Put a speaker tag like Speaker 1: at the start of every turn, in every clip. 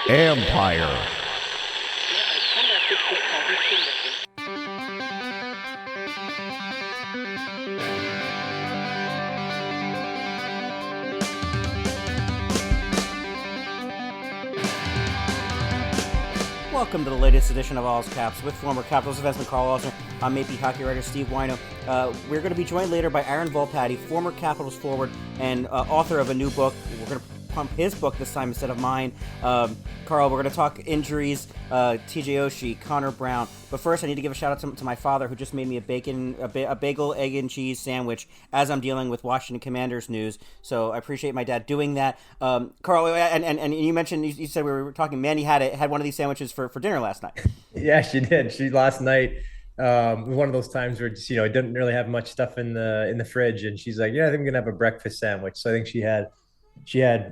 Speaker 1: Empire.
Speaker 2: Welcome to the latest edition of All's Caps with former Capitals investment Karl Alsner. I'm AP hockey writer Steve Whyno. We're going to be joined later by Aaron Volpatti, former Capitals forward and author of a new book. We're going to pump his book this time instead of mine. Karl, we're going to talk injuries, TJ Oshie, Connor Brown. But first, I need to give a shout out to my father, who just made me a bagel, egg, and cheese sandwich as I'm dealing with Washington Commanders news. So I appreciate my dad doing that. Karl, and you mentioned, you said we were talking, Manny had one of these sandwiches for dinner last night.
Speaker 3: Yeah, she did. She last night, one of those times where just, didn't really have much stuff in the fridge, and she's like, "Yeah, I think I'm gonna have a breakfast sandwich." So I think she had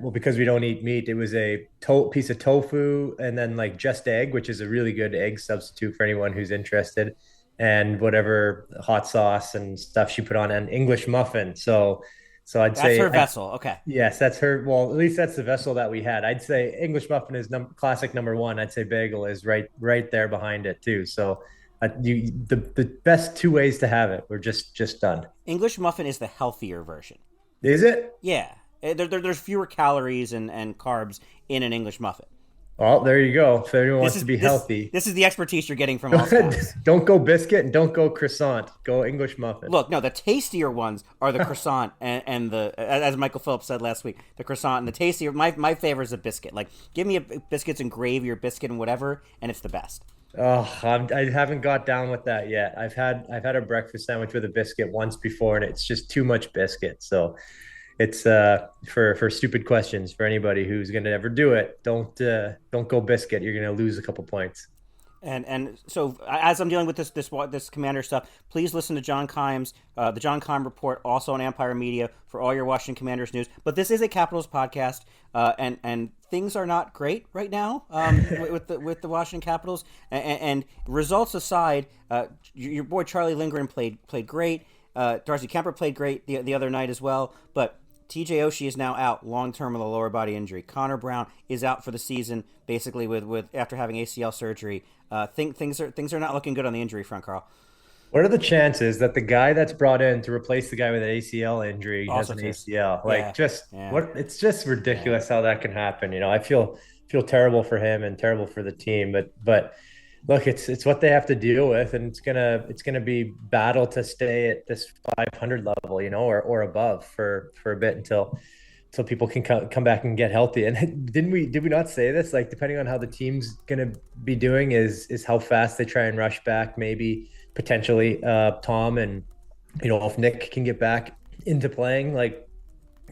Speaker 3: well, because we don't eat meat, it was a piece of tofu and then like just egg, which is a really good egg substitute for anyone who's interested, and whatever hot sauce and stuff she put on an English muffin. So I'd say
Speaker 2: That's her vessel. Okay.
Speaker 3: yes, that's her. Well, at least that's the vessel that we had. I'd say English muffin is classic number one. I'd say bagel is right there behind it too. So the best two ways to have it were just done.
Speaker 2: English muffin is the healthier version.
Speaker 3: Is it?
Speaker 2: Yeah. There's fewer calories and carbs in an English muffin.
Speaker 3: Well, there you go. If anyone wants to be healthy.
Speaker 2: This is the expertise you're getting from all Caps.
Speaker 3: Don't go biscuit and don't go croissant. Go English muffin.
Speaker 2: Look, no, the tastier ones are the croissant and the, as Michael Phillips said last week, the croissant and the tastier. My favorite is a biscuit. Like, give me biscuits and gravy or biscuit and whatever, and it's the best.
Speaker 3: Oh, I haven't got down with that yet. I've had a breakfast sandwich with a biscuit once before, and it's just too much biscuit. So it's for stupid questions for anybody who's going to ever do it. Don't go biscuit. You're going to lose a couple points.
Speaker 2: And so as I'm dealing with this Commander stuff, please listen to John Keim's the John Keim Report, also on Empire Media, for all your Washington Commanders news. But this is a Capitals podcast, and things are not great right now with the Washington Capitals. And results aside, your boy Charlie Lindgren played great. Darcy Kemper played great the other night as well, but TJ Oshie is now out long-term with a lower body injury. Connor Brown is out for the season, basically with after having ACL surgery. Things are not looking good on the injury front, Karl.
Speaker 3: What are the chances that the guy that's brought in to replace the guy with an ACL injury has an ACL? It's just ridiculous how that can happen. I feel terrible for him and terrible for the team, but look, it's what they have to deal with, and it's gonna be battle to stay at this 500 level, or above for a bit until people can come back and get healthy. And did we not say this? Like, depending on how the team's gonna be doing is how fast they try and rush back, maybe potentially Tom, and if Nick can get back into playing. Like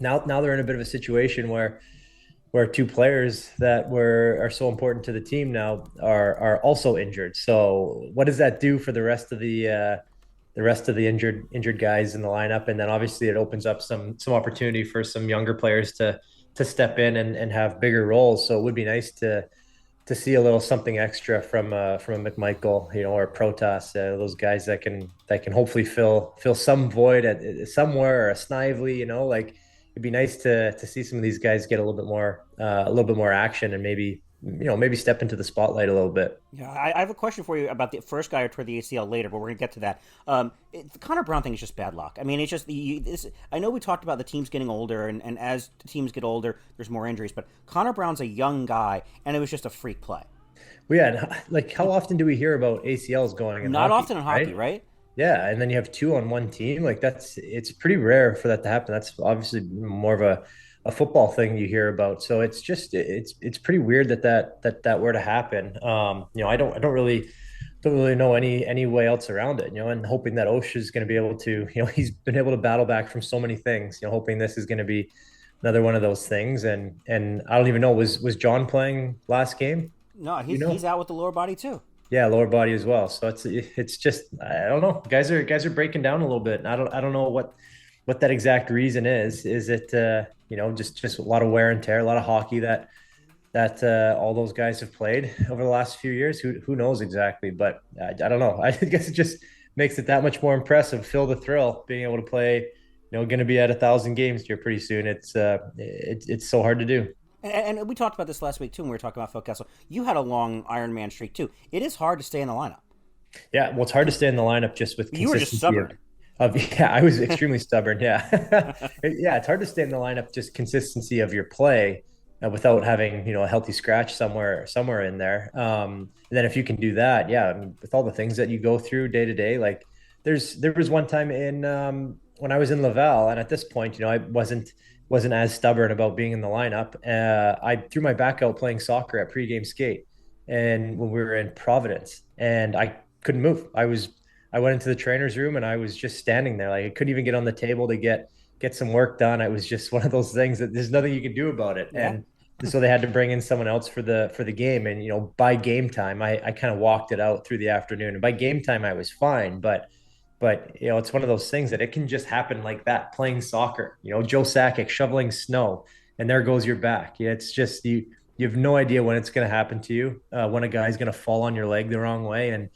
Speaker 3: now they're in a bit of a situation where two players that are so important to the team now are also injured. So what does that do for the rest of the injured guys in the lineup? And then obviously it opens up some opportunity for some younger players to step in and have bigger roles. So it would be nice to see a little something extra from a McMichael, or a Protas, those guys that can hopefully fill some void at somewhere, or a Snively, like. It'd be nice to see some of these guys get a little bit more action, and maybe step into the spotlight a little bit.
Speaker 2: Yeah, I have a question for you about the first guy who tore the ACL later, but we're gonna get to that. The Connor Brown thing is just bad luck. I mean, it's just I know we talked about the teams getting older, and as the teams get older, there's more injuries. But Connor Brown's a young guy, and it was just a freak play.
Speaker 3: Well, yeah, like how often do we hear about ACLs going in
Speaker 2: Not
Speaker 3: hockey,
Speaker 2: often in hockey, right?
Speaker 3: Yeah, and then you have two on one team. Like it's pretty rare for that to happen. That's obviously more of a football thing you hear about. So it's pretty weird that were to happen. I don't really know any way else around it. And hoping that Oshie is going to be able to. He's been able to battle back from so many things. Hoping this is going to be another one of those things. And I don't even know, was John playing last game?
Speaker 2: No, he's out with the lower body too.
Speaker 3: Yeah, lower body as well. So it's just, I don't know. Guys are breaking down a little bit. And I don't know what that exact reason is. Is it just a lot of wear and tear, a lot of hockey that all those guys have played over the last few years? Who knows exactly? But I don't know. I guess it just makes it that much more impressive. Feel the thrill being able to play going to be at 1,000 games here pretty soon. It's so hard to do.
Speaker 2: And we talked about this last week too when we were talking about Phil Kessel. You had a long Ironman streak too. It is hard to stay in the lineup.
Speaker 3: Yeah, well, it's hard to stay in the lineup just with
Speaker 2: You were just stubborn.
Speaker 3: Yeah, I was extremely stubborn. Yeah, yeah, it's hard to stay in the lineup just consistency of your play without having a healthy scratch somewhere in there. And then if you can do that, yeah, I mean, with all the things that you go through day to day, like there was one time in when I was in Laval, and at this point, I wasn't as stubborn about being in the lineup. I threw my back out playing soccer at pregame skate, and when we were in Providence, and I couldn't move. I went into the trainer's room and I was just standing there. Like I couldn't even get on the table to get some work done. It was just one of those things that there's nothing you can do about it.
Speaker 2: Yeah.
Speaker 3: And so they had to bring in someone else for the game. And by game time, I kind of walked it out through the afternoon. And by game time, I was fine. But it's one of those things that it can just happen like that. Playing soccer, Joe Sakic shoveling snow, and there goes your back. Yeah, it's just you have no idea when it's going to happen to you. When a guy's going to fall on your leg the wrong way, and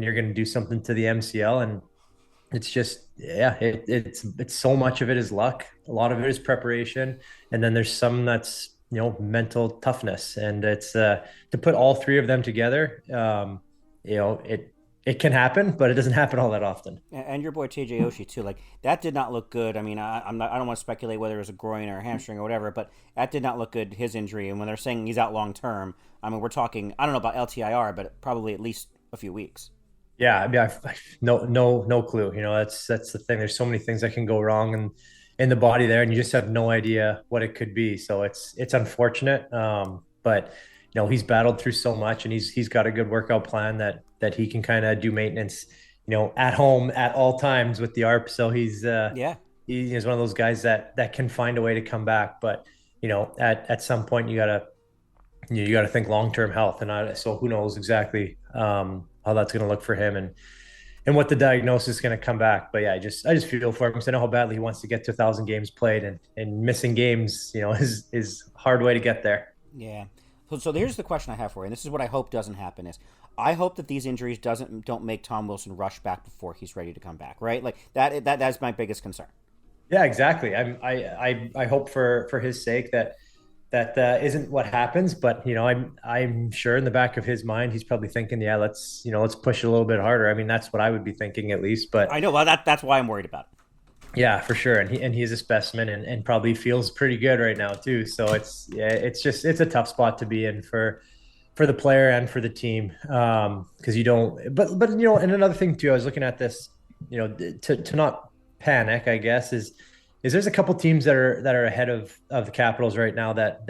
Speaker 3: you're going to do something to the MCL. And it's just, yeah, it's so much of it is luck. A lot of it is preparation. And then there's some that's, mental toughness. And it's to put all three of them together. It can happen, but it doesn't happen all that often.
Speaker 2: And your boy TJ Oshie too, like that did not look good. I mean, I don't want to speculate whether it was a groin or a hamstring or whatever, but that did not look good. His injury, and when they're saying he's out long term, I mean, we're talking, I don't know about LTIR, but probably at least a few weeks.
Speaker 3: Yeah, I mean, I've no clue. That's the thing. There's so many things that can go wrong in the body there, and you just have no idea what it could be. So it's unfortunate. But he's battled through so much, and he's got a good workout plan that he can kind of do maintenance, at home at all times with the ARP. So he's he's one of those guys that can find a way to come back. But at some point you gotta think long-term health, and so who knows exactly how that's going to look for him and what the diagnosis is going to come back. But yeah, I just feel for him because I know how badly he wants to get to 1,000 games played, and missing games, is a hard way to get there.
Speaker 2: Yeah. So here's the question I have for you, and this is what I hope doesn't happen: is I hope that these injuries don't make Tom Wilson rush back before he's ready to come back. Right? Like that's my biggest concern.
Speaker 3: Yeah, exactly. I hope for his sake that isn't what happens, but I'm sure in the back of his mind he's probably thinking, yeah, let's push it a little bit harder. I mean, that's what I would be thinking at least. But
Speaker 2: I know, well, that's why I'm worried about it.
Speaker 3: Yeah, for sure, and he is a specimen, and probably feels pretty good right now too. So it's a tough spot to be in for the player and for the team, because you don't. But and another thing too, I was looking at this, to not panic, I guess, is there's a couple teams that are ahead of the Capitals right now that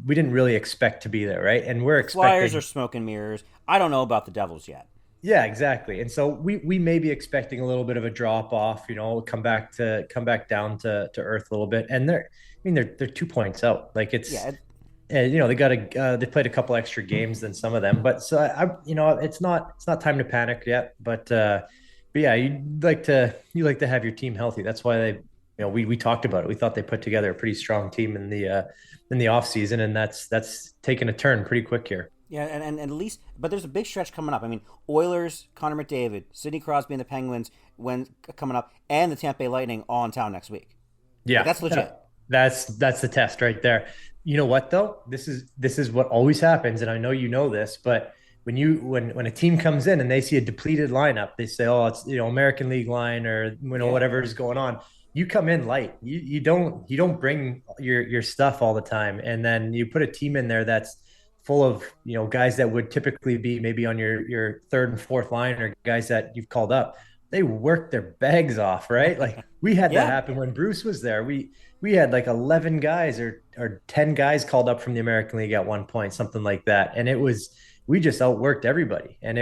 Speaker 3: we didn't really expect to be there, right? And we're expecting
Speaker 2: Flyers are smoke and mirrors. I don't know about the Devils yet.
Speaker 3: Yeah, exactly. And so we may be expecting a little bit of a drop off, come back down to earth a little bit. And they're 2 points out. Like it's they played a couple extra games than some of them, but so it's not time to panic yet. But yeah, you like to have your team healthy. That's why we talked about it. We thought they put together a pretty strong team in the off season, and that's taken a turn pretty quick here.
Speaker 2: Yeah, and at least, but there's a big stretch coming up. I mean, Oilers, Connor McDavid, Sidney Crosby and the Penguins coming up, and the Tampa Bay Lightning all in town next week.
Speaker 3: Yeah,
Speaker 2: that's legit.
Speaker 3: That's the test right there. You know what though? This is what always happens, and I know you know this, but when a team comes in and they see a depleted lineup, they say, "Oh, it's American League line," or whatever is going on. You come in light. You don't bring your stuff all the time, and then you put a team in there that's full of guys that would typically be maybe on your third and fourth line, or guys that you've called up. They work their bags off, right? Like we had that happen when Bruce was there. We had like 11 guys or 10 guys called up from the American League at one point, something like that, and we just outworked everybody, and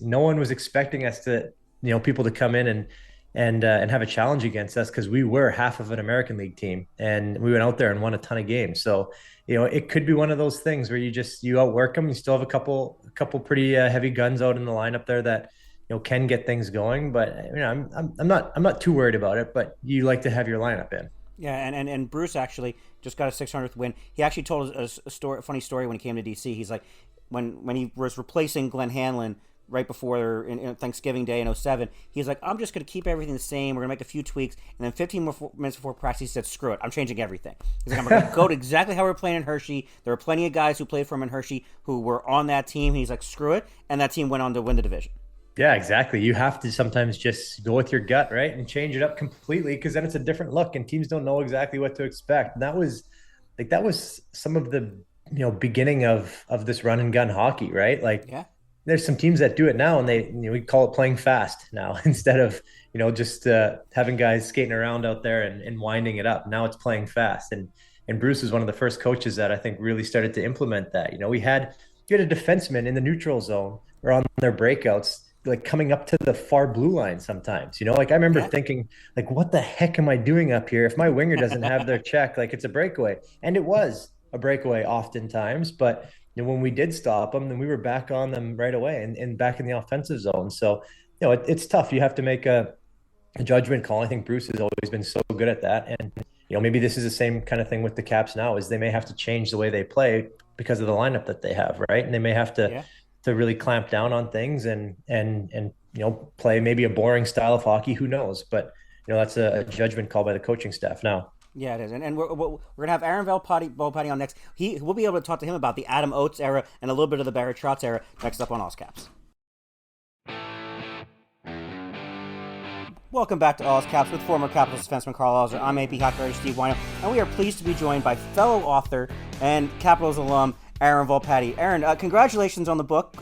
Speaker 3: no one was expecting us to people to come in and have a challenge against us, because we were half of an American League team, and we went out there and won a ton of games. So it could be one of those things where you outwork them. You still have a couple pretty heavy guns out in the lineup there that can get things going. But I'm not too worried about it. But you like to have your lineup in.
Speaker 2: Yeah, and Bruce actually just got a 600th win. He actually told us a funny story when he came to DC. He's like, when he was replacing Glenn Hanlon right before in Thanksgiving Day in '07. He's like, I'm just going to keep everything the same. We're going to make a few tweaks. And then 15 minutes before practice, he said, screw it. I'm changing everything. He's like, I'm going to go to exactly how we're playing in Hershey. There were plenty of guys who played for him in Hershey who were on that team. He's like, screw it. And that team went on to win the division.
Speaker 3: Yeah, exactly. You have to sometimes just go with your gut, right? And change it up completely, because then it's a different look and teams don't know exactly what to expect. And that was some of the, beginning of this run and gun hockey, right? Like,
Speaker 2: yeah.
Speaker 3: There's some teams that do it now, and we call it playing fast now instead of, just having guys skating around out there and winding it up. Now it's playing fast. And Bruce is one of the first coaches that I think really started to implement that. You had a defenseman in the neutral zone or on their breakouts, like coming up to the far blue line sometimes, like I remember thinking, like, what the heck am I doing up here? If my winger doesn't have their check, like, it's a breakaway. And it was a breakaway oftentimes, but when we did stop them, then we were back on them right away and back in the offensive zone. So, it's tough. You have to make a judgment call. I think Bruce has always been so good at that. And, maybe this is the same kind of thing with the Caps now, is they may have to change the way they play because of the lineup that they have, right? And they may have to really clamp down on things and play maybe a boring style of hockey. Who knows? But that's a judgment call by the coaching staff now.
Speaker 2: Yeah, it is, and we're gonna have Aaron Volpatti on next. We'll be able to talk to him about the Adam Oates era and a little bit of the Barry Trotz era next up on All Caps. Welcome back to All Caps with former Capitals defenseman Karl Alzer. I'm AP hockey writer Steve Whyno, and we are pleased to be joined by fellow author and Capitals alum Aaron Volpatti. Aaron, congratulations on the book.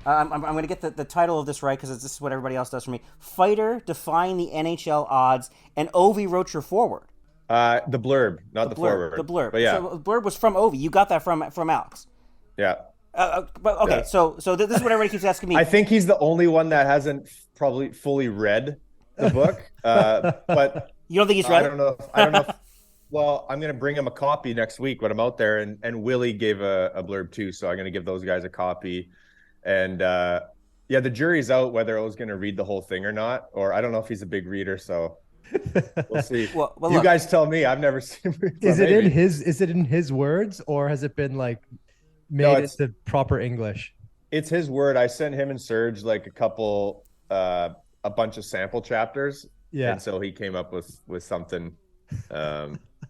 Speaker 2: I'm going to get the title of this right, because this is what everybody else does for me. Fighter, Defying the NHL Odds, and Ovi wrote your foreword.
Speaker 1: The blurb, not the foreword.
Speaker 2: The blurb.
Speaker 1: But yeah.
Speaker 2: So the blurb was from Ovi. You got that from Alex.
Speaker 1: Yeah.
Speaker 2: But okay, yeah. So this is what everybody keeps asking me.
Speaker 1: I think he's the only one that hasn't probably fully read the book. But
Speaker 2: you don't think he's read
Speaker 1: it? I don't know if well, I'm going to bring him a copy next week when I'm out there. And Willie gave a blurb too. So I'm going to give those guys a copy. And the jury's out whether I was going to read the whole thing or not. Or I don't know if he's a big reader. So we'll see. well, you guys tell me. I've never seen him.
Speaker 3: Is it in his words, or has it been like made into proper English?
Speaker 1: It's his word. I sent him and Serge like a bunch of sample chapters. Yeah. And so he came up with something.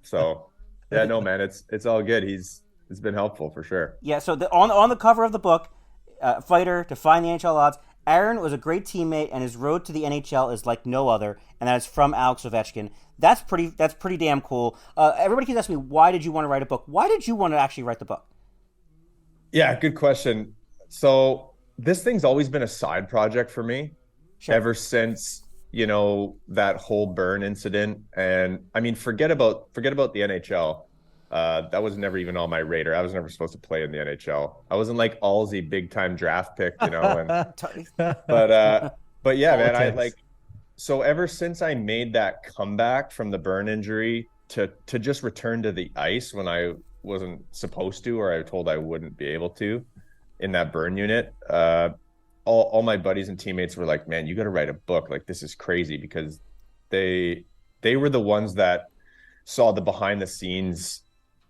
Speaker 1: So yeah, no, man, it's all good. It's been helpful for sure.
Speaker 2: Yeah. So on the cover of the book, Fighter, Defying the NHL Odds, Aaron was a great teammate, and his road to the NHL is like no other, and that is from Alex Ovechkin. That's pretty damn cool. Everybody keeps asking me, why did you want to write a book? Why did you want to actually write the book?
Speaker 1: Yeah, good question. So this thing's always been a side project for me, ever since that whole burn incident. And I mean, forget about the NHL. That was never even on my radar. I was never supposed to play in the NHL. I wasn't like Allsy big time draft pick, but yeah, man, so ever since I made that comeback from the burn injury to just return to the ice when I wasn't supposed to, or I was told I wouldn't be able to in that burn unit, all my buddies and teammates were like, man, you got to write a book. Like, this is crazy, because they were the ones that saw the behind the scenes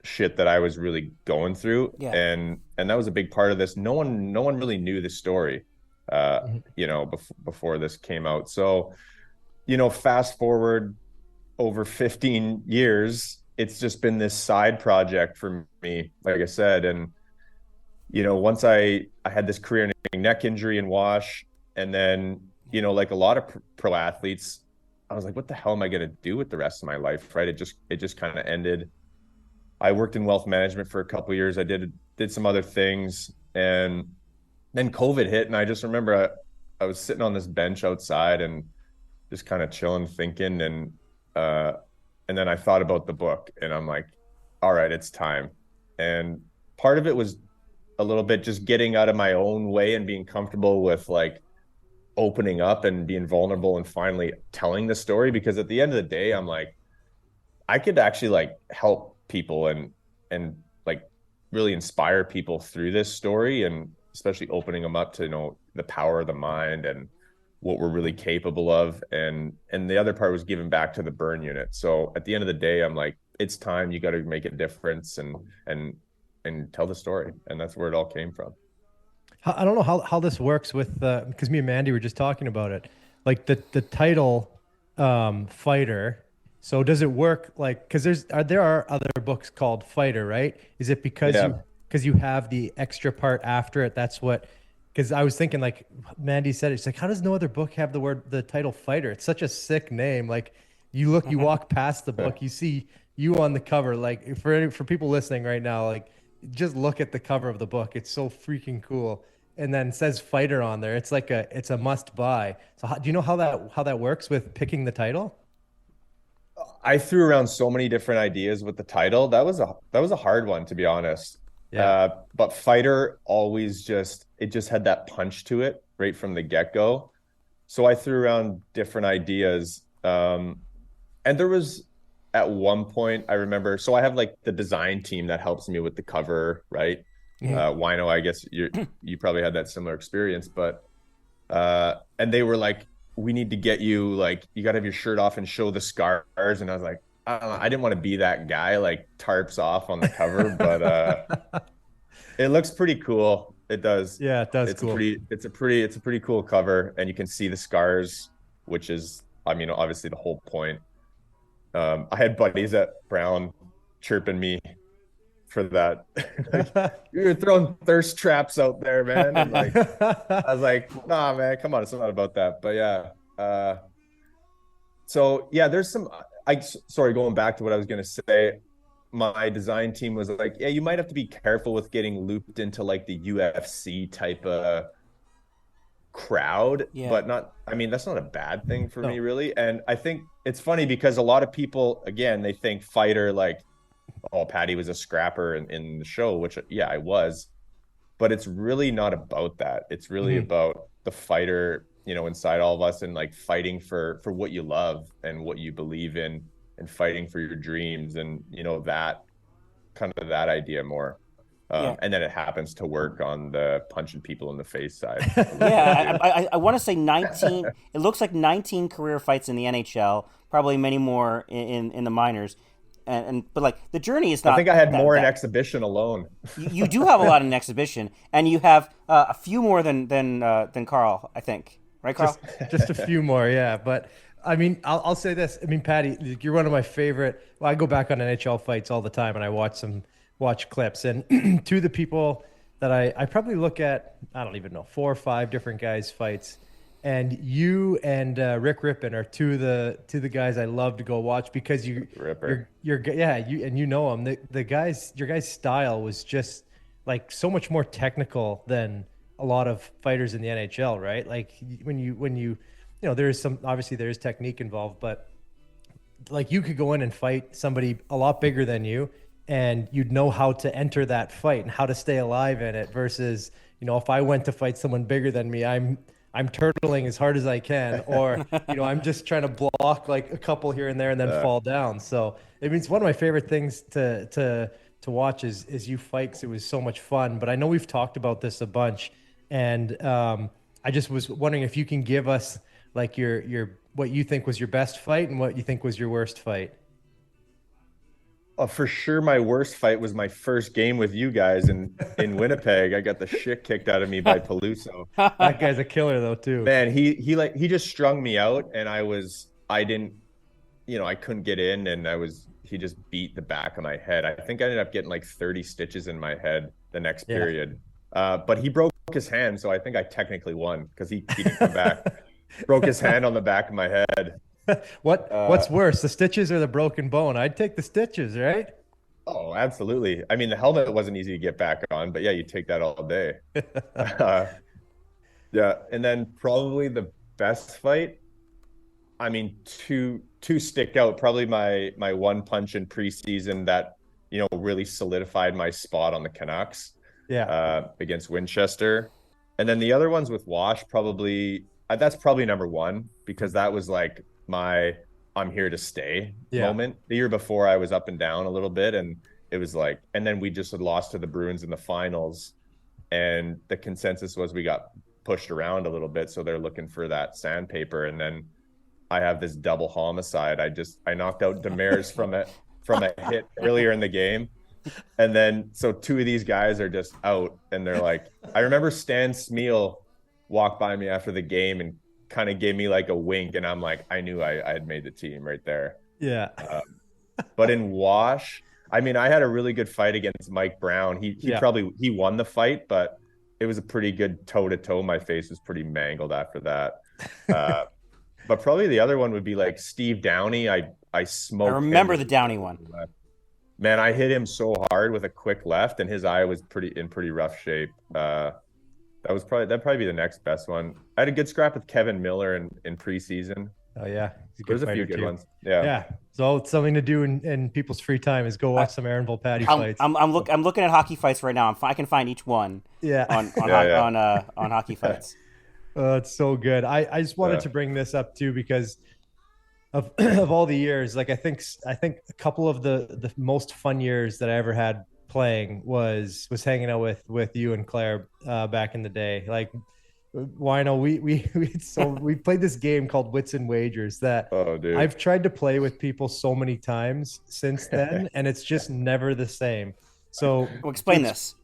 Speaker 1: shit that I was really going through. Yeah. And that was a big part of this. No one really knew the story, before this came out. So, fast forward over 15 years, it's just been this side project for me, like I said. And, once I had this career neck injury in wash, and then, like a lot of pro athletes, I was like, what the hell am I going to do with the rest of my life? Right. It just kind of ended. I worked in wealth management for a couple of years. I did some other things, and then COVID hit. And I just remember I was sitting on this bench outside and just kind of chilling, thinking. And then I thought about the book, and I'm like, all right, it's time. And part of it was a little bit just getting out of my own way and being comfortable with like opening up and being vulnerable and finally telling the story. Because at the end of the day, I'm like, I could actually like help people and like really inspire people through this story, and especially opening them up to the power of the mind and what we're really capable of. And the other part was giving back to the burn unit. So at the end of the day, I'm like, it's time. You got to make a difference and tell the story. And that's where it all came from.
Speaker 3: I don't know how this works with because me and Mandy were just talking about it. Like the title fighter. So does it work like because there are other books called fighter, right? Is it
Speaker 1: Yeah.
Speaker 3: because you have the extra part after it? That's what because I was thinking like Mandy said it's like how does no other book have the title fighter? It's such a sick name. Like you walk past the book, you see you on the cover. Like for people listening right now, like just look at the cover of the book. It's so freaking cool. And then it says fighter on there. It's a must buy. So do you know how that works with picking the title?
Speaker 1: I threw around so many different ideas with the title. That was a hard one, to be honest.
Speaker 3: Yeah.
Speaker 1: But fighter always just had that punch to it right from the get-go. So I threw around different ideas. And there was at one point I remember, so I have like the design team that helps me with the cover, right? Whyno, I guess you probably had that similar experience, but and they were like, we need to get you like you got to have your shirt off and show the scars. And I was like, I don't know, I didn't want to be that guy like tarps off on the cover, but it looks pretty cool. It does.
Speaker 3: Yeah, it does
Speaker 1: It's a
Speaker 3: cool.
Speaker 1: pretty cool cover, and you can see the scars, which is, I mean, obviously the whole point. I had buddies at Brown chirping me for that. Like, you're throwing thirst traps out there, man. And like, I was like, nah, man, come on, it's not about that. But yeah, so yeah, there's some. Sorry, going back to what I was gonna say. My design team was like, yeah, you might have to be careful with getting looped into like the UFC type of crowd,
Speaker 2: Yeah.
Speaker 1: but not, I mean, that's not a bad thing for me,
Speaker 3: No.
Speaker 1: really. And I think it's funny because a lot of people, again, they think fighter like, oh, Patty was a scrapper in the show, which, yeah, I was. But it's really not about that. It's really
Speaker 3: Mhm.
Speaker 1: about the fighter, inside all of us, and like fighting for what you love and what you believe in, and fighting for your dreams, and that kind of that idea more.
Speaker 2: Yeah.
Speaker 1: And then it happens to work on the punching people in the face side a little bit
Speaker 2: Yeah,
Speaker 1: too.
Speaker 2: I want to say 19. It looks like 19 career fights in the NHL, probably many more in the minors, and but like the journey is
Speaker 1: I
Speaker 2: not
Speaker 1: think I had
Speaker 2: that
Speaker 1: more in
Speaker 2: bad.
Speaker 1: exhibition alone.
Speaker 2: You do have a lot in exhibition, and you have a few more than Carl, I think. Right, Carl?
Speaker 3: Just just a few more, yeah. But I mean, I'll say this. I mean, Patty, you're one of my favorite. Well, I go back on NHL fights all the time, and I watch clips. And to the people that I probably look at, I don't even know, 4 or 5 different guys' fights. And you and Rick Rippon are two of the guys I love to go watch because
Speaker 1: Ripper.
Speaker 3: yeah, you know him. Your guys' style was just like so much more technical than a lot of fighters in the NHL, right? Like there's some, obviously there is technique involved, but like you could go in and fight somebody a lot bigger than you and you'd know how to enter that fight and how to stay alive in it versus, if I went to fight someone bigger than me, I'm turtling as hard as I can, or I'm just trying to block like a couple here and there and then fall down. So I mean, it's one of my favorite things to watch is you fight because it was so much fun. But I know we've talked about this a bunch, and I just was wondering if you can give us like your what you think was your best fight and what you think was your worst fight.
Speaker 1: For sure, my worst fight was my first game with you guys in Winnipeg. I got the shit kicked out of me by Peluso.
Speaker 3: That guy's a killer though too.
Speaker 1: Man, he just strung me out, and I didn't, I couldn't get in, and he just beat the back of my head. I think I ended up getting like 30 stitches in my head the next
Speaker 3: Yeah.
Speaker 1: period. But he broke his hand, so I think I technically won because he didn't come back. Broke his hand on the back of my head.
Speaker 3: What's worse, the stitches or the broken bone? I'd take the stitches, right?
Speaker 1: Oh, absolutely. I mean, the helmet wasn't easy to get back on, but yeah, you take that all day. Uh, yeah, and then probably the best fight. I mean, two stick out. Probably my one punch in preseason that really solidified my spot on the Canucks
Speaker 3: Yeah.
Speaker 1: against Winchester, and then the other ones with Wash probably that's probably number one because that was like my I'm here to stay
Speaker 3: Yeah.
Speaker 1: moment. The year before I was up and down a little bit, and it was like, and then we just had lost to the Bruins in the finals, and the consensus was we got pushed around a little bit, so they're looking for that sandpaper, and then I have this double homicide. I knocked out Demers from a hit earlier in the game, And then so two of these guys are just out, and they're like, I remember Stan Smeal walked by me after the game and kind of gave me like a wink, and I'm like, I knew I had made the team right there.
Speaker 3: Yeah.
Speaker 1: But in Wash, I mean, I had a really good fight against Mike Brown. He won the fight, but it was a pretty good toe to toe. My face was pretty mangled after that. But probably the other one would be like Steve Downey. I smoked.
Speaker 2: I remember the Downey one.
Speaker 1: Man, I hit him so hard with a quick left, and his eye was in pretty rough shape. That'd probably be the next best one. I had a good scrap with Kevin Miller in preseason.
Speaker 3: Oh yeah,
Speaker 1: there's a few good ones. Yeah.
Speaker 3: So it's something to do in people's free time is go watch some Aaron Volpatti fights.
Speaker 2: I'm looking at hockey fights right now. I can find each one.
Speaker 3: Yeah.
Speaker 2: On hockey fights.
Speaker 3: It's so good. I just wanted to bring this up too because of all the years. Like I think a couple of the most fun years that I ever had playing was hanging out with you and Claire back in the day. Like Whyno, we played this game called Wits and Wagers that I've tried to play with people so many times since then, and it's just never the same. So
Speaker 2: explain this.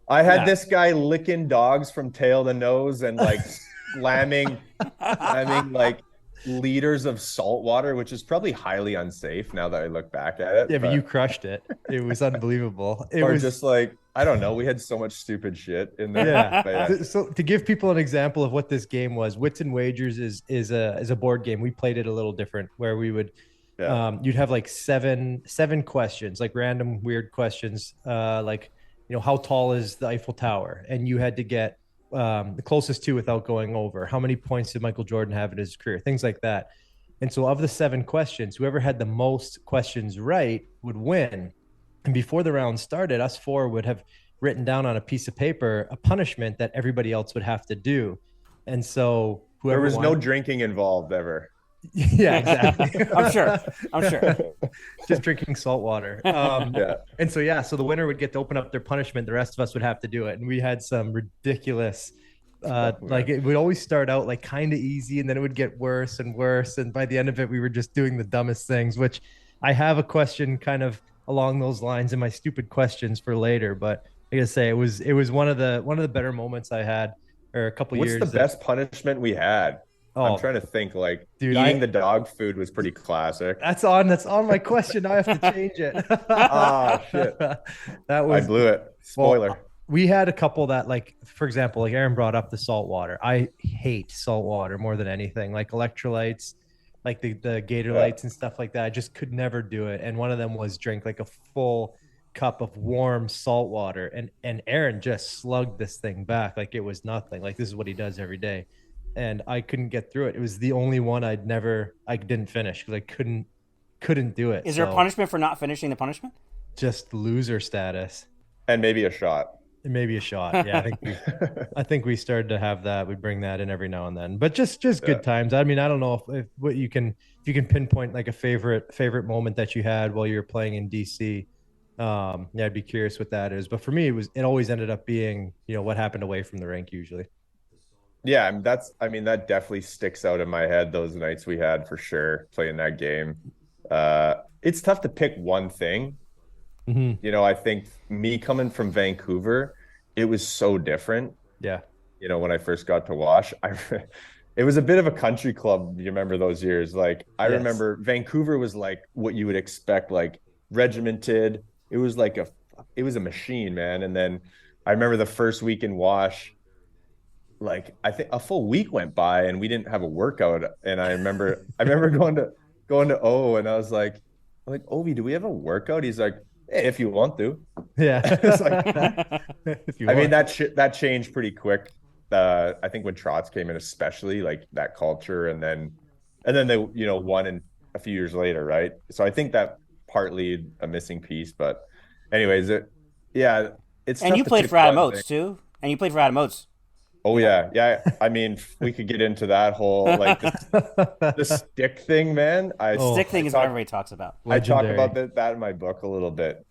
Speaker 1: I had this guy licking dogs from tail to nose and like slamming like liters of salt water, which is probably highly unsafe now that I look back at it.
Speaker 3: Yeah, but you crushed it. It was unbelievable. It
Speaker 1: was
Speaker 3: just
Speaker 1: like, I don't know. We had so much stupid shit in there.
Speaker 3: Yeah. So to give people an example of what this game was, Wits and Wagers is a board game. We played it a little different where we would you'd have like seven questions, like random weird questions, like how tall is the Eiffel Tower? And you had to get the closest to without going over. How many points did Michael Jordan have in his career? Things like that. And so of the 7 questions, whoever had the most questions right would win. And before the round started, us 4 would have written down on a piece of paper a punishment that everybody else would have to do. And so
Speaker 1: there was no drinking involved ever.
Speaker 3: Yeah, exactly.
Speaker 2: I'm sure.
Speaker 3: Just drinking salt water. And so the winner would get to open up their punishment. The rest of us would have to do it. And we had some ridiculous, like it would always start out like kind of easy, and then it would get worse and worse. And by the end of it, we were just doing the dumbest things, which I have a question kind of along those lines in my stupid questions for later. But I gotta say, it was one of the better moments I had, or a couple years.
Speaker 1: What's the best punishment we had? I'm trying to think. Like, dude, eating the dog food was pretty classic.
Speaker 3: That's on my question. I have to change it.
Speaker 1: Shit. I blew it. Spoiler.
Speaker 3: Well, we had a couple that, like, for example, like Aaron brought up the salt water. I hate salt water more than anything. Like electrolytes, like the Gator lights and stuff like that. I just could never do it. And one of them was drink like a full cup of warm salt water. And Aaron just slugged this thing back like it was nothing. Like this is what he does every day. And I couldn't get through it. It was the only one I didn't finish because I couldn't do it.
Speaker 2: Is there a punishment for not finishing the punishment?
Speaker 3: Just loser status.
Speaker 1: And maybe a shot.
Speaker 3: Maybe a shot. Yeah, I think we started to have that. We bring that in every now and then. But just good times. I mean, I don't know if you can pinpoint like a favorite moment that you had while you were playing in DC. I'd be curious what that is. But for me, it always ended up being, what happened away from the rink usually.
Speaker 1: Yeah, that definitely sticks out in my head, those nights we had for sure playing that game. It's tough to pick one thing. Mm-hmm. I think me coming from Vancouver, it was so different.
Speaker 3: Yeah.
Speaker 1: When I first got to Wash, it was a bit of a country club. You remember those years? Like I remember Vancouver was like what you would expect, like regimented. It was a machine, man. And then I remember the first week in Wash, like I think a full week went by and we didn't have a workout. And I remember going to O, and I was like, Ovi, do we have a workout? He's like, hey, if you want to.
Speaker 3: Yeah.
Speaker 1: It's like, that changed pretty quick. I think when Trotz came in, especially like that culture, and then they won in a few years later, right? So I think that partly a missing piece. But anyways, it's
Speaker 2: and you played for Adam Oates too, and you played for Adam Oates.
Speaker 1: Oh yeah. I mean, we could get into that whole like the stick thing, man.
Speaker 2: Stick thing is what everybody talks about.
Speaker 1: Legendary. I talk about that in my book a little bit.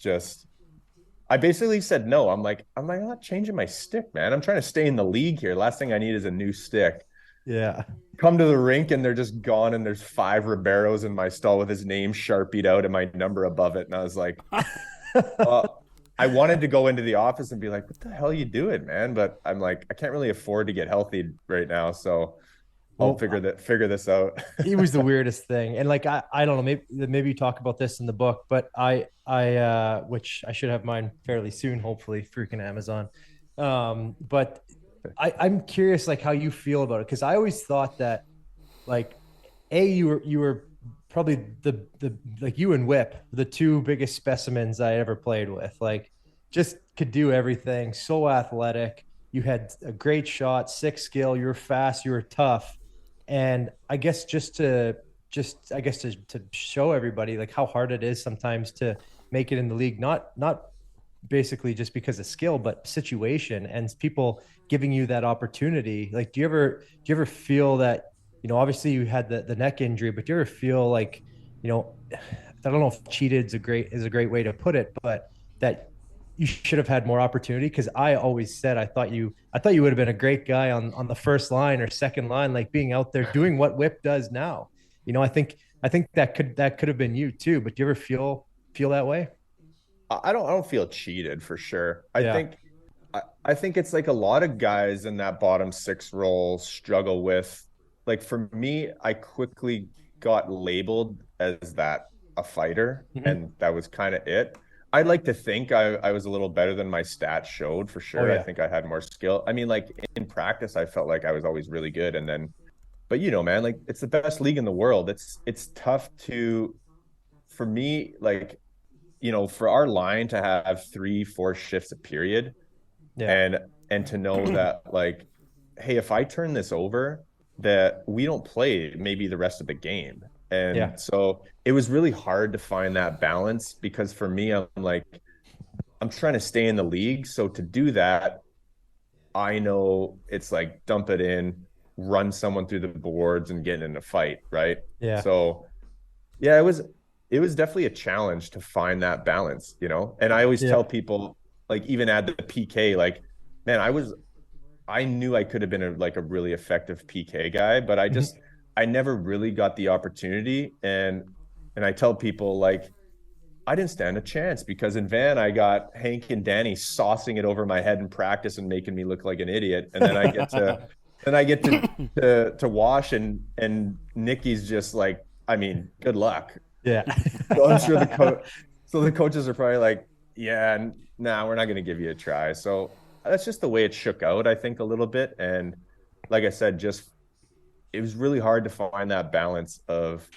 Speaker 1: I basically said no. I'm not changing my stick, man. I'm trying to stay in the league here. Last thing I need is a new stick.
Speaker 3: Yeah.
Speaker 1: Come to the rink and they're just gone, and there's 5 Riberos in my stall with his name Sharpied out and my number above it, and I was like, I wanted to go into the office and be like, what the hell are you doing, man? But I'm like, I can't really afford to get healthy right now. So I'll
Speaker 3: Well,
Speaker 1: figure this out.
Speaker 3: it was the weirdest thing. And like, I don't know, maybe you talk about this in the book, but which I should have mine fairly soon, hopefully, freaking Amazon. But I'm curious, like, how you feel about it. Cause I always thought that, like, you were probably the like, you and Whip, the two biggest specimens I ever played with. Like, just could do everything, so athletic. You had a great shot, sick skill, you were fast, you were tough. And I guess to show everybody like how hard it is sometimes to make it in the league, not basically just because of skill, but situation and people giving you that opportunity. Like, do you ever feel that, obviously you had the neck injury, but do you ever feel like, I don't know if cheated is a great way to put it, but that you should have had more opportunity? Because I always said I thought you would have been a great guy on the first line or second line, like being out there doing what Whip does now. I think that could have been you too. But do you ever feel that way?
Speaker 1: I don't feel cheated for sure.
Speaker 3: Yeah.
Speaker 1: I think it's like a lot of guys in that bottom six role struggle with, like, for me, I quickly got labeled as that a fighter,
Speaker 3: Mm-hmm.
Speaker 1: and that was kind of it. I like to think I was a little better than my stats showed for
Speaker 3: Oh
Speaker 1: sure. I
Speaker 3: yeah.
Speaker 1: think I had more skill. I mean, like in practice, I felt like I was always really good. And then, but man, like it's the best league in the world. It's tough for me, like, for our line to have 3-4 shifts a period,
Speaker 3: Yeah.
Speaker 1: and to know that, like, hey, if I turn this over, that we don't play maybe the rest of the game.
Speaker 3: Yeah.
Speaker 1: And so it was really hard to find that balance, because for me, I'm like, I'm trying to stay in the league. So to do that, I know it's like dump it in, run someone through the boards and get in a fight, right?
Speaker 3: Yeah.
Speaker 1: So yeah, it was definitely a challenge to find that balance. And I always
Speaker 3: Yeah.
Speaker 1: tell people, like, even at the PK, like, man, I knew I could have been like a really effective PK guy, but
Speaker 3: Mhm.
Speaker 1: I never really got the opportunity. And I tell people, like, I didn't stand a chance, because in Van I got Hank and Danny saucing it over my head in practice and making me look like an idiot. And then I get to wash, and Nikki's just like, I mean, good luck.
Speaker 3: Yeah.
Speaker 1: So I'm sure the coaches are probably like, yeah, nah, we're not going to give you a try. So that's just the way it shook out, I think, a little bit. And like I said, just it was really hard to find that balance of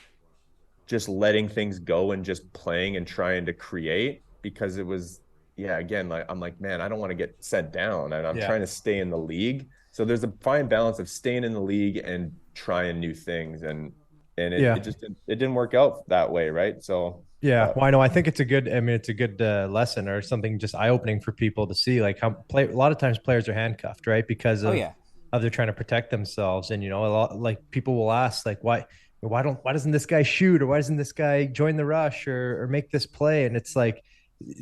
Speaker 1: just letting things go and just playing and trying to create, because it was, yeah, again, like, I'm like, man, I don't want to get sent down, and I'm
Speaker 3: Yeah.
Speaker 1: trying to stay in the league. So there's a fine balance of staying in the league and trying new things. And it,
Speaker 3: Yeah.
Speaker 1: it just it didn't work out that way, right? So
Speaker 3: Yeah,
Speaker 1: but
Speaker 3: well, I know. I think it's a good lesson, or something just eye opening for people to see, like how a lot of times players are handcuffed, right? Because
Speaker 2: Oh yeah.
Speaker 3: of they're trying to protect themselves. And, a lot, like, people will ask, like, why doesn't this guy shoot, or why doesn't this guy join the rush, or make this play? And it's like,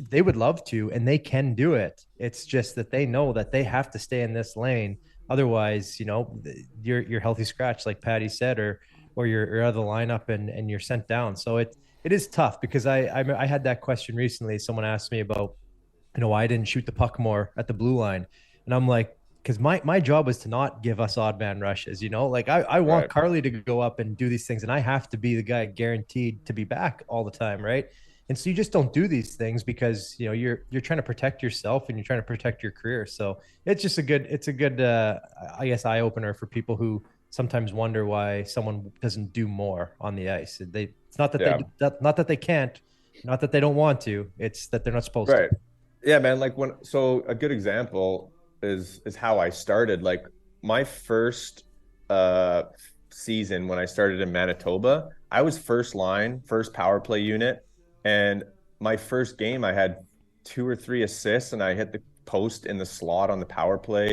Speaker 3: they would love to, and they can do it. It's just that they know that they have to stay in this lane. Otherwise, you're healthy scratch, like Patty said, or you're out of the lineup, and you're sent down. So it is tough, because I had that question recently. Someone asked me about, why I didn't shoot the puck more at the blue line. And I'm like, because my job was to not give us odd man rushes, like, I want
Speaker 1: right.
Speaker 3: Carly to go up and do these things, and I have to be the guy guaranteed to be back all the time, right? And so you just don't do these things, because you're trying to protect yourself, and you're trying to protect your career. So it's a good I guess eye opener for people who sometimes wonder why someone doesn't do more on the ice. It's not that
Speaker 1: Yeah.
Speaker 3: not that they can't, not that they don't want to. It's that they're not supposed to.
Speaker 1: Right. Yeah, man. Like, so a good example is how I started. Like, my first uh season when I started in Manitoba, I was first line, first power play unit. And my first game I had 2 or 3 assists, and I hit the post in the slot on the power play.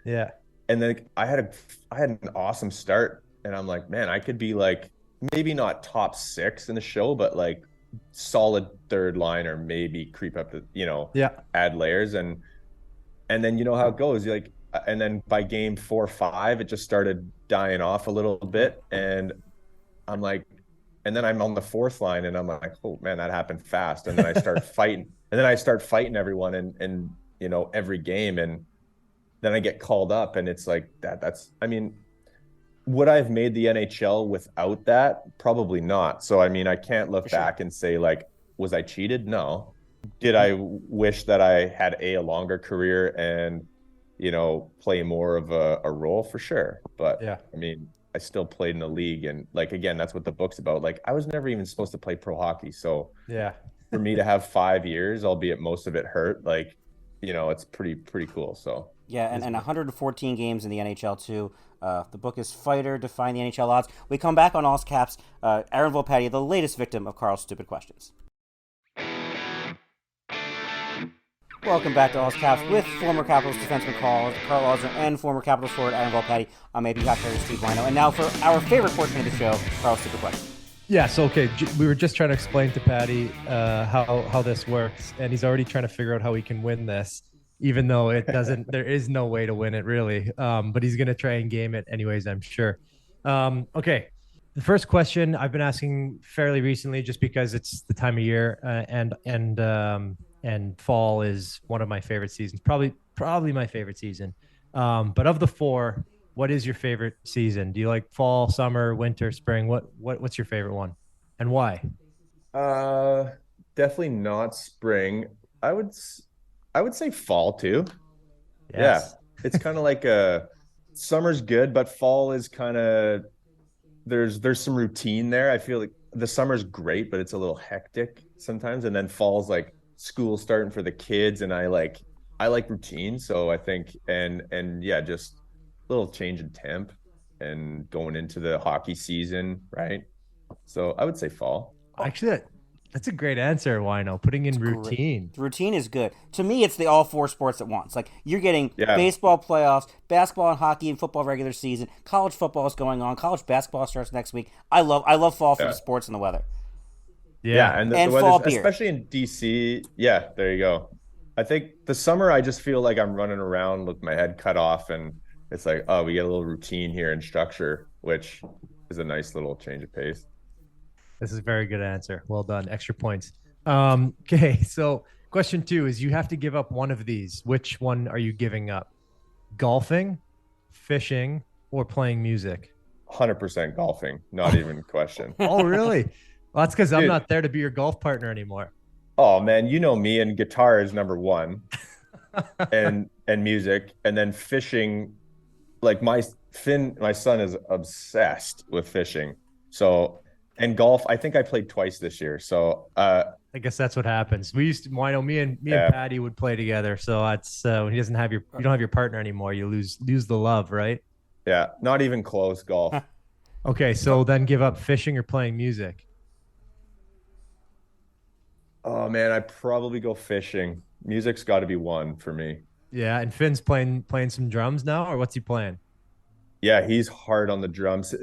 Speaker 3: Yeah.
Speaker 1: And then I had an awesome start. And I'm like, man, I could be like, maybe not top 6 in the show, but like solid third line, or maybe creep up to,
Speaker 3: Yeah.
Speaker 1: add layers. And then you know how it goes. You're like, and then by game 4 or 5, it just started dying off a little bit. And I'm like, and then I'm on the fourth line, and I'm like, oh man, that happened fast. And then I start fighting, and then I start fighting everyone, and every game, and then I get called up, and it's like that. I mean, would I have made the NHL without that? Probably not. So I mean, I can't look back and say like, was I cheated? No. Did I wish that I had a longer career and play more of a role? For sure. But
Speaker 3: yeah,
Speaker 1: I mean, I still played in the league, and like again, that's what the book's about. Like I was never even supposed to play pro hockey. So
Speaker 3: yeah.
Speaker 1: for me to have 5 years, albeit most of it hurt, like, it's pretty cool. So
Speaker 2: yeah, and 114 games in the NHL too. The book is Fighter, Define the NHL Odds. We come back on All Caps. Aaron Volpatti, the latest victim of Karl's stupid questions. Welcome back to All Caps with former Capitals defenseman Karl Osner and former Capitals forward Aaron Volpatti. I'm AP Hockey Steve Whyno. And now for our favorite portion of the show, Karl's stupid questions.
Speaker 3: Yeah, so okay, we were just trying to explain to Patty how this works, and he's already trying to figure out how he can win this, even though it doesn't. There is no way to win it really, but he's gonna try and game it anyways, I'm sure. Okay, the first question I've been asking fairly recently, just because it's the time of year, and fall is one of my favorite seasons, probably my favorite season. But of the four, what is your favorite season? Do you like fall, summer, winter, spring? What's your favorite one, and why?
Speaker 1: Definitely not spring. I would say fall too.
Speaker 3: Yes.
Speaker 1: Yeah. It's kind of like summer's good, but fall is kind of there's some routine there. I feel like the summer's great, but it's a little hectic sometimes. And then fall's like school starting for the kids, and I like routine. So I think and yeah, just little change in temp and going into the hockey season, right? So I would say fall.
Speaker 3: Actually, that's a great answer, Whyno. Putting in routine.
Speaker 2: The routine is good. To me, it's the all four sports at once. Like you're getting baseball playoffs, basketball and hockey and football regular season. College football is going on. College basketball starts next week. I love fall for the sports and the weather.
Speaker 1: Yeah, and the fall beer, especially in DC. Yeah, there you go. I think the summer, I just feel like I'm running around with my head cut off, and it's like, oh, we get a little routine here and structure, which is a nice little change of pace.
Speaker 3: This is a very good answer. Well done. Extra points. Okay, so question 2 is you have to give up one of these. Which one are you giving up? Golfing, fishing, or playing music?
Speaker 1: 100% golfing. Not even a question.
Speaker 3: Oh, really? Well, that's because I'm not there to be your golf partner anymore.
Speaker 1: Oh, man, you know me, and guitar is number one. and music, and then fishing. Like my son is obsessed with fishing. So, and golf, I think I played twice this year. So
Speaker 3: I guess that's what happens. We used to, me and Patty would play together. So that's when you don't have your partner anymore, you lose the love, right?
Speaker 1: Yeah, not even close. Golf.
Speaker 3: Okay, so then give up fishing or playing music.
Speaker 1: Oh man, I probably go fishing. Music's got to be one for me.
Speaker 3: Yeah, and Finn's playing some drums now, or what's he playing?
Speaker 1: Yeah, he's hard on the drums.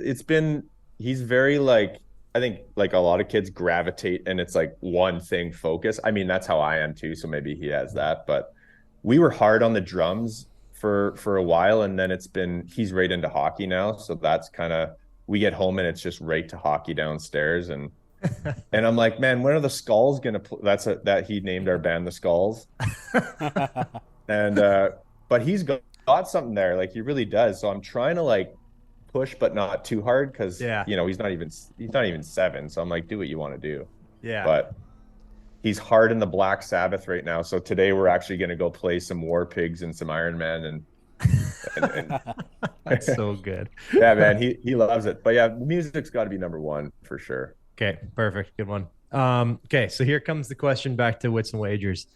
Speaker 1: He's very like, I think like a lot of kids gravitate, and it's like one thing focus. I mean, that's how I am too, so maybe he has that. But we were hard on the drums for a while, and then he's right into hockey now. So that's kind of, we get home and it's just right to hockey downstairs, and I'm like, man, when are the Skulls gonna play? That he named our band the Skulls. And but he's got something there, like he really does. So I'm trying to like push, but not too hard, because he's not even 7. So I'm like, do what you want to do.
Speaker 3: Yeah.
Speaker 1: But he's hard in the Black Sabbath right now. So today we're actually going to go play some War Pigs and some Iron Man, and
Speaker 3: that's so good.
Speaker 1: Yeah, man, he loves it. But yeah, music's got to be number one for sure.
Speaker 3: Okay, perfect, good one. Okay, so here comes the question back to Wits and Wagers.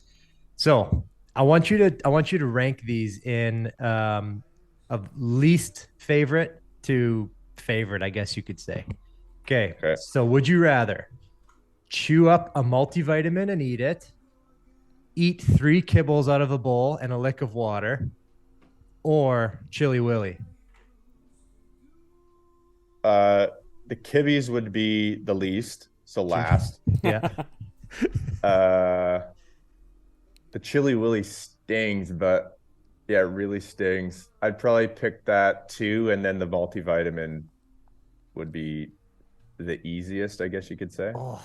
Speaker 3: So I want you to rank these in of least favorite to favorite, I guess you could say. Okay. So would you rather chew up a multivitamin and eat it, eat 3 kibbles out of a bowl and a lick of water, or Chili Willy?
Speaker 1: The kibbies would be the least, so last.
Speaker 3: Yeah.
Speaker 1: The Chili Willy stings, but yeah, it really stings. I'd probably pick that too, and then the multivitamin would be the easiest, I guess you could say.
Speaker 3: Oh,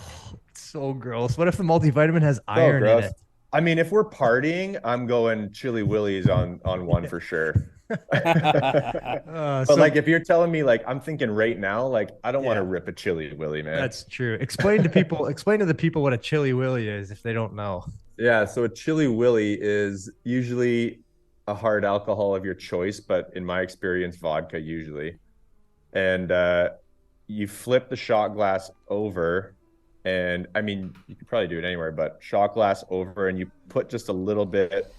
Speaker 3: it's so gross. What if the multivitamin has
Speaker 1: So
Speaker 3: iron in
Speaker 1: gross.
Speaker 3: it?
Speaker 1: I mean, if we're partying, I'm going Chili Willy's on one for sure. But
Speaker 3: So
Speaker 1: like if you're telling me like I'm thinking right now, like I don't want to
Speaker 3: yeah,
Speaker 1: rip a Chili Willy, man.
Speaker 3: that's true. Explain to the people what a chili willy is if they don't know.
Speaker 1: Yeah, so a Chili Willy is usually a hard alcohol of your choice, but in my experience, vodka usually. And you flip the shot glass over, and I mean, you could probably do it anywhere, but shot glass over, and you put just a little bit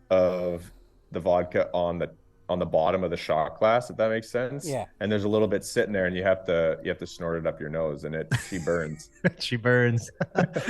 Speaker 1: of the vodka on the bottom of the shot glass, if that makes sense.
Speaker 2: Yeah.
Speaker 1: And there's a little bit sitting there, and you have to snort it up your nose, and she burns.
Speaker 3: She burns.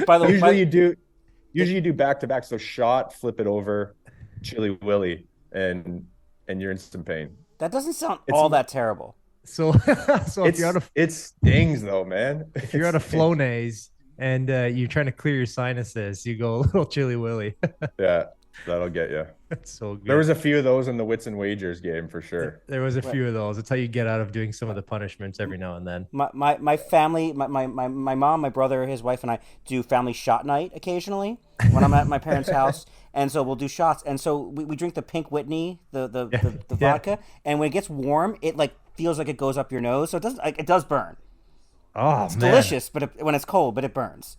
Speaker 2: By the
Speaker 1: Usually
Speaker 2: way,
Speaker 1: you do back to back. So shot, flip it over, Chili Willy, and you're in some pain.
Speaker 2: that doesn't sound all that terrible.
Speaker 3: So if you're on a
Speaker 1: it stings though, man.
Speaker 3: if you're on a Flonase and you're trying to clear your sinuses, you go a little chili willy.
Speaker 1: Yeah, that'll get you.
Speaker 3: That's so good.
Speaker 1: There was a few of those in the Wits and Wagers game for sure.
Speaker 3: There was a few of those. That's how you get out of doing some of the punishments every now and then.
Speaker 2: My family, my mom, my brother, his wife, and I do family shot night occasionally when I'm at my parents' house, and so we'll do shots. And so we drink the Pink Whitney, the vodka, and when it gets warm, it like feels like it goes up your nose, so it does burn.
Speaker 3: Oh,
Speaker 2: It's
Speaker 3: man.
Speaker 2: delicious, but when it's cold, but it burns.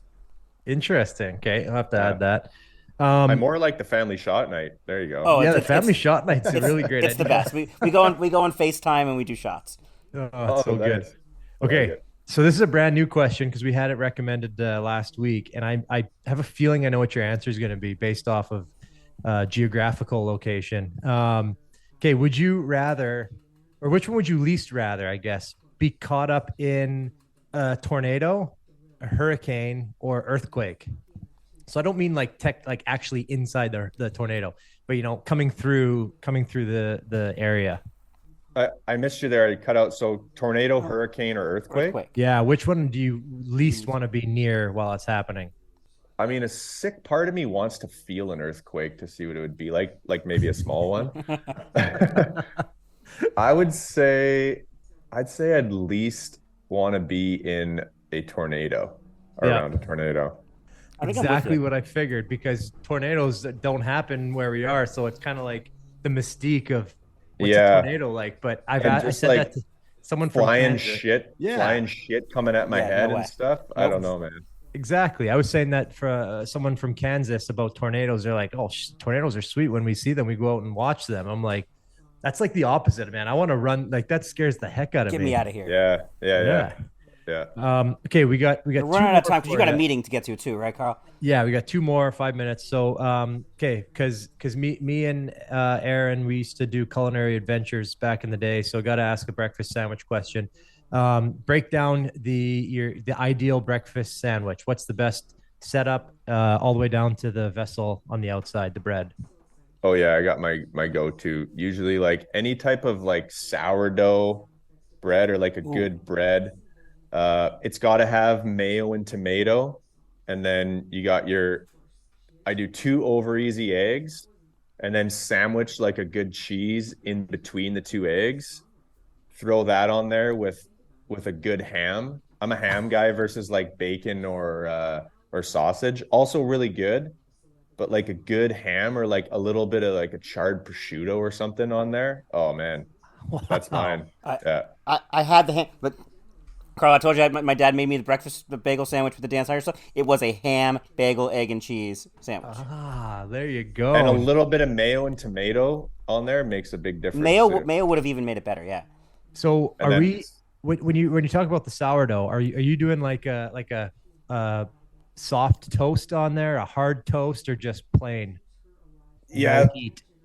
Speaker 3: Interesting. Okay, I'll have to add that.
Speaker 1: I more like the family shot night. There you go.
Speaker 2: Oh,
Speaker 3: Yeah, the family shot night's a really great
Speaker 2: It's the
Speaker 3: idea.
Speaker 2: best. We go on FaceTime and we do shots.
Speaker 3: Oh, it's so good.
Speaker 1: nice.
Speaker 3: Okay,
Speaker 1: Very good.
Speaker 3: so this is a brand new question because we had it recommended last week, and I have a feeling I know what your answer is going to be based off of geographical location. Okay, would you rather, or which one would you least rather, I guess, be caught up in a tornado, a hurricane, or earthquake? So I don't mean like actually inside the tornado, but coming through the area.
Speaker 1: I missed you there. I cut out. So tornado, hurricane, or earthquake?
Speaker 3: Yeah, which one do you least want to be near while it's happening?
Speaker 1: I mean, a sick part of me wants to feel an earthquake to see what it would be like maybe a small one. I'd say I'd least want to be in a tornado, around a tornado.
Speaker 3: Exactly what I figured, because tornadoes don't happen where we are, so it's kind of like the mystique of what's a tornado like. But I said
Speaker 1: like
Speaker 3: that to someone from
Speaker 1: flying
Speaker 3: Kansas.
Speaker 1: flying shit coming at my head and stuff. I don't know, man.
Speaker 3: Exactly. I was saying that for someone from Kansas about tornadoes. They're like, "Oh, tornadoes are sweet. When we see them, we go out and watch them." I'm like, that's like the opposite, man. I want to run. Like, that scares the heck out of me.
Speaker 2: Get me out of here.
Speaker 1: Yeah.
Speaker 3: Okay, we got
Speaker 2: We're running out of time because you got a meeting to get to too, right, Karl?
Speaker 3: Yeah, we got 2 more, 5 minutes. So, okay, because me and Aaron, we used to do culinary adventures back in the day. So, got to ask a breakfast sandwich question. Break down the ideal breakfast sandwich. What's the best setup, all the way down to the vessel on the outside, the bread?
Speaker 1: Oh yeah, I got my go-to. Usually like any type of like sourdough bread or like a good bread. It's got to have mayo and tomato, and then you got I do 2 over easy eggs, and then sandwich like a good cheese in between the 2 eggs. Throw that on there with a good ham. I'm a ham guy versus like bacon or sausage. Also really good, but like a good ham or like a little bit of like a charred prosciutto or something on there. Oh man, that's mine.
Speaker 2: I had the ham, but Karl, I told you my dad made me the bagel sandwich with the Dan Snyder stuff. It was a ham, bagel, egg, and cheese sandwich.
Speaker 3: Ah, there you go.
Speaker 1: And a little bit of mayo and tomato on there makes a big difference.
Speaker 2: Mayo would have even made it better. Yeah.
Speaker 3: So when you talk about the sourdough, are you doing like a soft toast on there, a hard toast, or just plain?
Speaker 1: Yeah.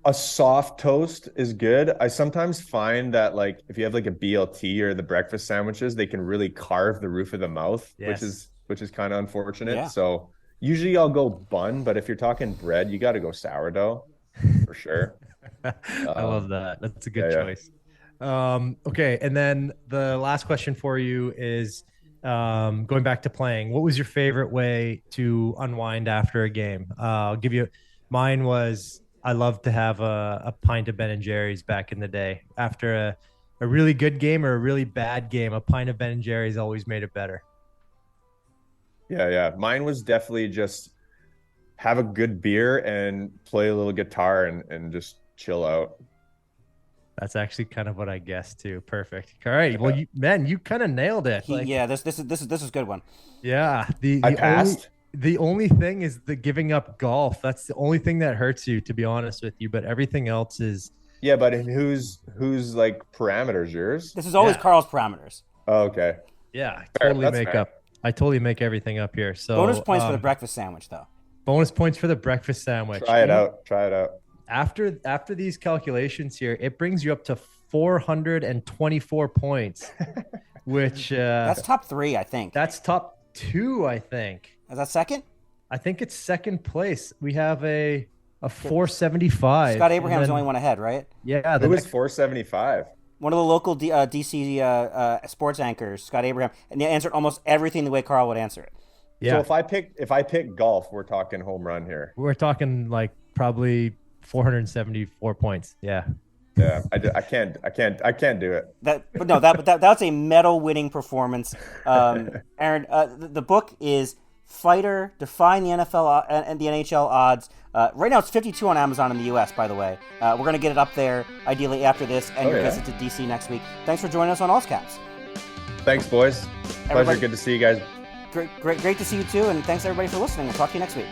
Speaker 1: A soft toast is good. I sometimes find that like if you have like a BLT or the breakfast sandwiches, they can really carve the roof of the mouth, which is kind of unfortunate. Yeah. So usually I'll go bun, but if you're talking bread, you got to go sourdough for sure.
Speaker 3: I love that. That's a good choice. Okay, and then the last question for you is going back to playing. What was your favorite way to unwind after a game? I'll give you. Mine was, I loved to have a pint of Ben and Jerry's back in the day after a really good game or a really bad game, a pint of Ben & Jerry's always made it better.
Speaker 1: Yeah. Mine was definitely just have a good beer and play a little guitar and just chill out.
Speaker 3: That's actually kind of what I guessed too. Perfect. All right. Well, you kind of nailed it.
Speaker 2: This is a good one.
Speaker 3: Yeah.
Speaker 1: I passed.
Speaker 3: The only thing is the giving up golf. That's the only thing that hurts you, to be honest with you. But everything else is.
Speaker 1: Yeah, but who's like parameters? Yours?
Speaker 2: This is always Karl's parameters.
Speaker 1: Oh, okay.
Speaker 3: Yeah, I totally make everything up here. So
Speaker 2: bonus points for the breakfast sandwich, though.
Speaker 3: Bonus points for the breakfast sandwich.
Speaker 1: Try it out.
Speaker 3: After these calculations here, it brings you up to 424 points, which
Speaker 2: that's top 3, I think.
Speaker 3: That's top 2, I think.
Speaker 2: Is that second?
Speaker 3: I think it's second place. We have a 475.
Speaker 2: Scott Abraham's the only one ahead, right?
Speaker 3: Yeah.
Speaker 1: Who was 475?
Speaker 2: One of the local DC sports anchors, Scott Abraham, and he answered almost everything the way Karl would answer it.
Speaker 1: Yeah. So if I pick golf, we're talking home run here.
Speaker 3: We're talking like probably 474 points. Yeah.
Speaker 1: Yeah, I can't do it.
Speaker 2: That's a medal winning performance. Aaron, the book is Fighter, Defying the NFL and the NHL Odds. Right now it's 52 on Amazon in the US, by the way. We're going to get it up there ideally after this and your visit to DC next week. Thanks for joining us on Allscaps.
Speaker 1: Thanks, boys. Pleasure. Good to see you guys.
Speaker 2: Great to see you too, and thanks everybody for listening. We'll talk to you next week.